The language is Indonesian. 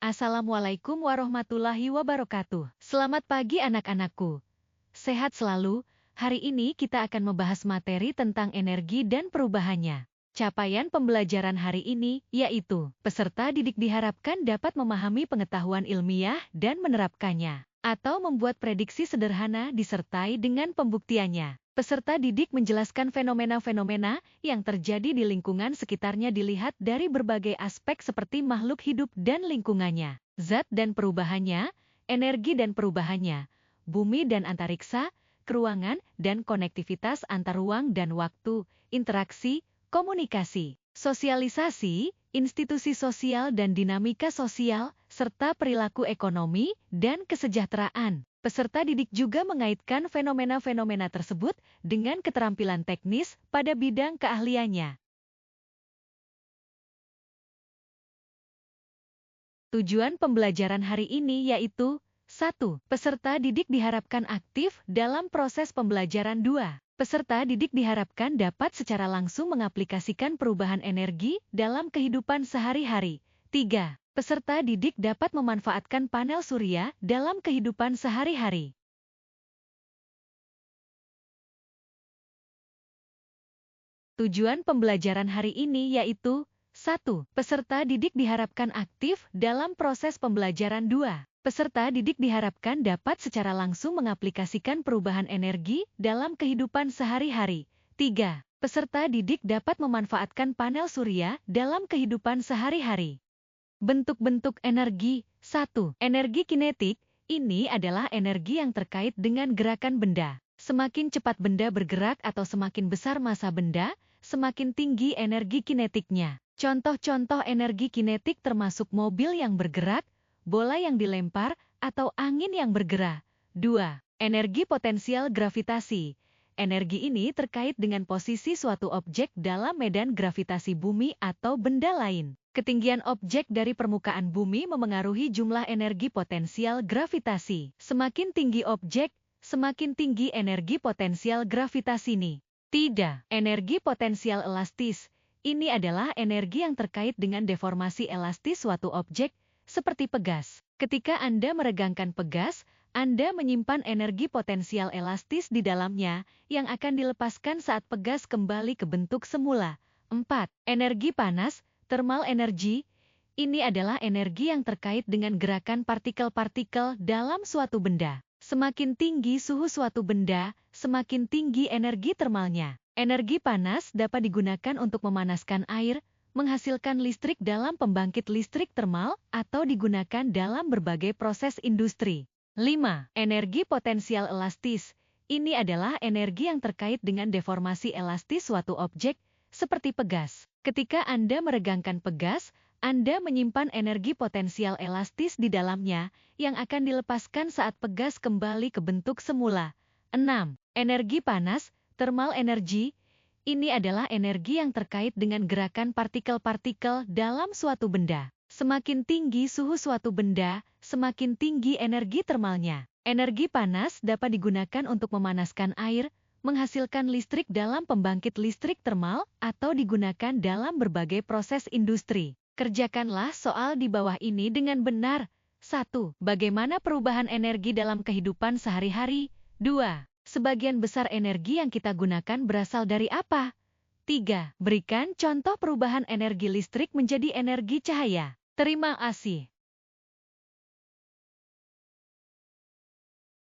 Assalamualaikum warahmatullahi wabarakatuh. Selamat pagi anak-anakku. Sehat selalu. Hari ini kita akan membahas materi tentang energi dan perubahannya. Capaian pembelajaran hari ini yaitu peserta didik diharapkan dapat memahami pengetahuan ilmiah dan menerapkannya, atau membuat prediksi sederhana disertai dengan pembuktiannya. Peserta didik menjelaskan fenomena-fenomena yang terjadi di lingkungan sekitarnya dilihat dari berbagai aspek seperti makhluk hidup dan lingkungannya, zat dan perubahannya, energi dan perubahannya, bumi dan antariksa, keruangan dan konektivitas antar ruang dan waktu, interaksi, komunikasi, sosialisasi, institusi sosial dan dinamika sosial, serta perilaku ekonomi dan kesejahteraan. Peserta didik juga mengaitkan fenomena-fenomena tersebut dengan keterampilan teknis pada bidang keahliannya. Tujuan pembelajaran hari ini yaitu 1. Peserta didik diharapkan aktif dalam proses pembelajaran. 2. Peserta didik diharapkan dapat secara langsung mengaplikasikan perubahan energi dalam kehidupan sehari-hari. 3. Peserta didik dapat memanfaatkan panel surya dalam kehidupan sehari-hari. Tujuan pembelajaran hari ini yaitu 1. Peserta didik diharapkan aktif dalam proses pembelajaran. 2. Peserta didik diharapkan dapat secara langsung mengaplikasikan perubahan energi dalam kehidupan sehari-hari. 3. Peserta didik dapat memanfaatkan panel surya dalam kehidupan sehari-hari. Bentuk-bentuk energi. 1. Energi kinetik. Ini adalah energi yang terkait dengan gerakan benda. Semakin cepat benda bergerak atau semakin besar massa benda, semakin tinggi energi kinetiknya. Contoh-contoh energi kinetik termasuk mobil yang bergerak, bola yang dilempar, atau angin yang bergerak. 2. Energi potensial gravitasi. Energi ini terkait dengan posisi suatu objek dalam medan gravitasi bumi atau benda lain. Ketinggian objek dari permukaan bumi memengaruhi jumlah energi potensial gravitasi. Semakin tinggi objek, semakin tinggi energi potensial gravitasi ini. Tidak. Energi potensial elastis. Ini adalah energi yang terkait dengan deformasi elastis suatu objek, seperti pegas. Ketika Anda meregangkan pegas, Anda menyimpan energi potensial elastis di dalamnya, yang akan dilepaskan saat pegas kembali ke bentuk semula. 4. Energi panas. Thermal energy, ini adalah energi yang terkait dengan gerakan partikel-partikel dalam suatu benda. Semakin tinggi suhu suatu benda, semakin tinggi energi termalnya. Energi panas dapat digunakan untuk memanaskan air, menghasilkan listrik dalam pembangkit listrik termal, atau digunakan dalam berbagai proses industri. 5. Energi potensial elastis, ini adalah energi yang terkait dengan deformasi elastis suatu objek, seperti pegas. Ketika Anda meregangkan pegas, Anda menyimpan energi potensial elastis di dalamnya, yang akan dilepaskan saat pegas kembali ke bentuk semula. 6. Energi panas, thermal energy, ini adalah energi yang terkait dengan gerakan partikel-partikel dalam suatu benda. Semakin tinggi suhu suatu benda, semakin tinggi energi termalnya. Energi panas dapat digunakan untuk memanaskan air, menghasilkan listrik dalam pembangkit listrik termal, atau digunakan dalam berbagai proses industri. Kerjakanlah soal di bawah ini dengan benar. 1. Bagaimana perubahan energi dalam kehidupan sehari-hari? 2. Sebagian besar energi yang kita gunakan berasal dari apa? 3. Berikan contoh perubahan energi listrik menjadi energi cahaya. Terima kasih.